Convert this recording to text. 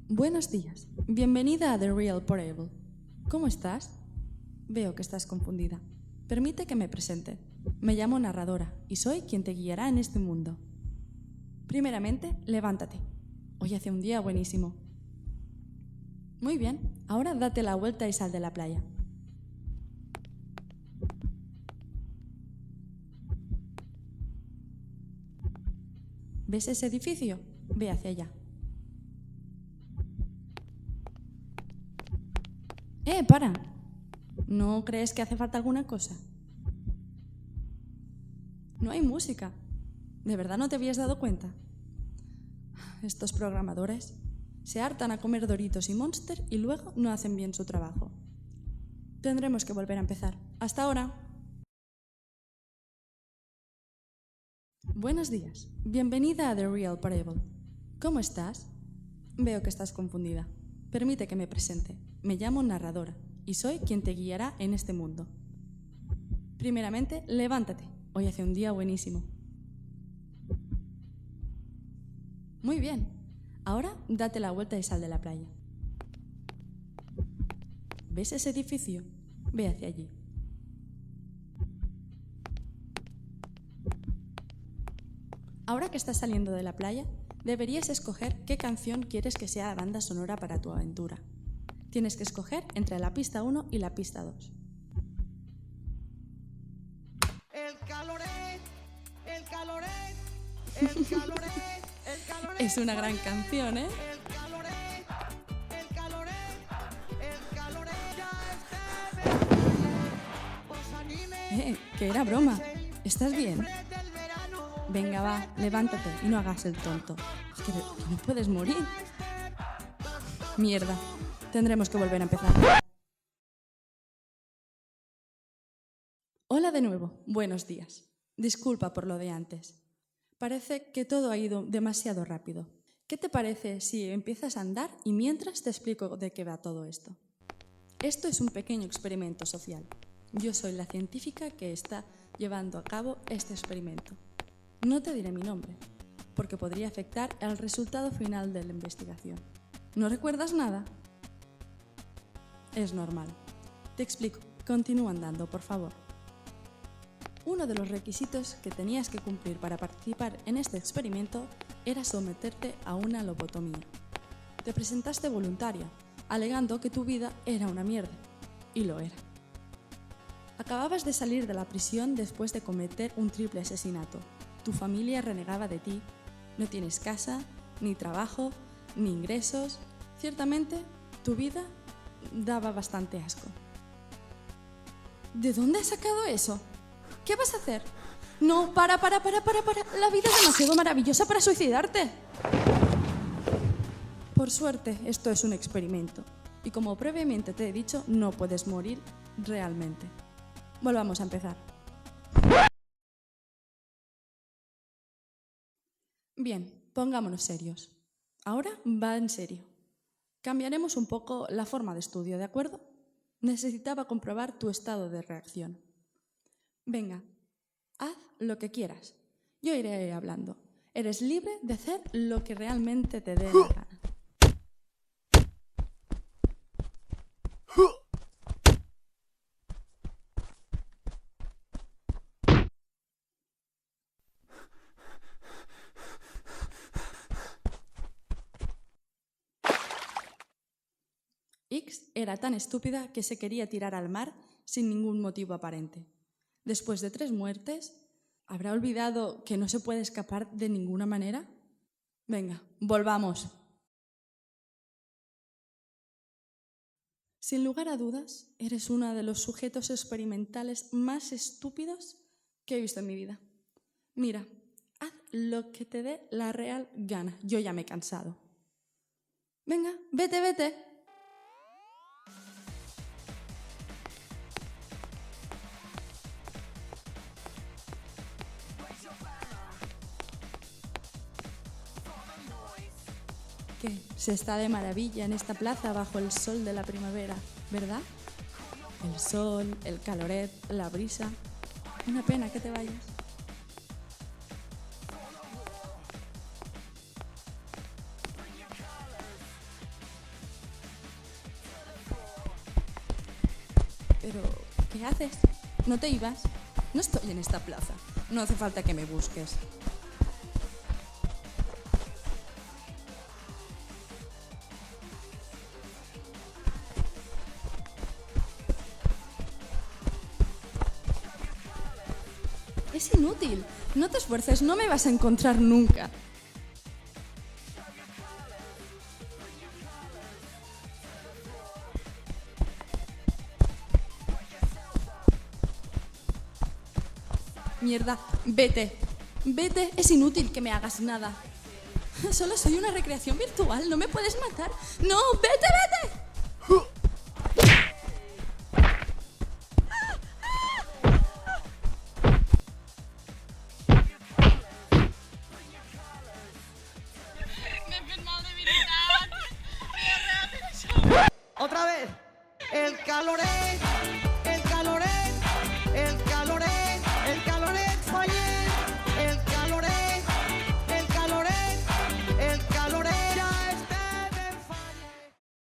Buenos días. Bienvenida a The Real Portable. ¿Cómo estás? Veo que estás confundida. Permite que me presente. Me llamo Narradora y soy quien te guiará en este mundo. Primeramente, levántate. Hoy hace un día buenísimo. Muy bien, ahora date la vuelta y sal de la playa. ¿Ves ese edificio? Ve hacia allá. ¡Para! ¿No crees que hace falta alguna cosa? No hay música. ¿De verdad no te habías dado cuenta? Estos programadores se hartan a comer Doritos y Monster y luego no hacen bien su trabajo. Tendremos que volver a empezar. ¡Hasta ahora! Buenos días. Bienvenida a The Real Portable. ¿Cómo estás? Veo que estás confundida. Permite que me presente. Me llamo Narradora y soy quien te guiará en este mundo. Primeramente, levántate. Hoy hace un día buenísimo. Muy bien. Ahora date la vuelta y sal de la playa. ¿Ves ese edificio? Ve hacia allí. Ahora que estás saliendo de la playa, deberías escoger qué canción quieres que sea la banda sonora para tu aventura. Tienes que escoger entre la pista 1 y la pista 2. El caloret, el caloret, el caloret, el caloret. Es una gran canción, ¿eh? El caloret, el caloret, el caloret. Ya os anime. Que era broma. ¿Estás bien? Del verano. Venga, va, levántate y no hagas el tonto. Que no puedes morir. Mierda. Tendremos que volver a empezar. Hola de nuevo. Buenos días. Disculpa por lo de antes. Parece que todo ha ido demasiado rápido. ¿Qué te parece si empiezas a andar y mientras te explico de qué va todo esto? Esto es un pequeño experimento social. Yo soy la científica que está llevando a cabo este experimento. No te diré mi nombre, porque podría afectar el resultado final de la investigación. ¿No recuerdas nada? Es normal. Te explico. Continúa andando, por favor. Uno de los requisitos que tenías que cumplir para participar en este experimento era someterte a una lobotomía. Te presentaste voluntaria, alegando que tu vida era una mierda. Y lo era. Acababas de salir de la prisión después de cometer un triple asesinato. Tu familia renegaba de ti. No tienes casa, ni trabajo, ni ingresos. Ciertamente, tu vida daba bastante asco. ¿De dónde has sacado eso? ¿Qué vas a hacer? No, para. La vida es demasiado maravillosa para suicidarte. Por suerte, esto es un experimento. Y como previamente te he dicho, no puedes morir realmente. Volvamos a empezar. Bien, pongámonos serios. Ahora va en serio. Cambiaremos un poco la forma de estudio, ¿de acuerdo? Necesitaba comprobar tu estado de reacción. Venga, haz lo que quieras. Yo iré hablando. Eres libre de hacer lo que realmente te dé la gana. X era tan estúpida que se quería tirar al mar sin ningún motivo aparente. Después de 3 muertes, ¿habrá olvidado que no se puede escapar de ninguna manera? Venga, volvamos. Sin lugar a dudas, eres uno de los sujetos experimentales más estúpidos que he visto en mi vida. Mira, haz lo que te dé la real gana. Yo ya me he cansado. Venga, vete. ¿Qué? Se está de maravilla en esta plaza bajo el sol de la primavera, ¿verdad? El sol, el caloret, la brisa. Una pena que te vayas. ¿Qué haces? ¿No te ibas? No estoy en esta plaza. No hace falta que me busques. Es inútil. No te esfuerces, no me vas a encontrar nunca. Mierda, vete. Vete, es inútil que me hagas nada. Solo soy una recreación virtual, no me puedes matar. ¡No, vete, vete! Me he enfermado de debilidad. Otra vez. El calor es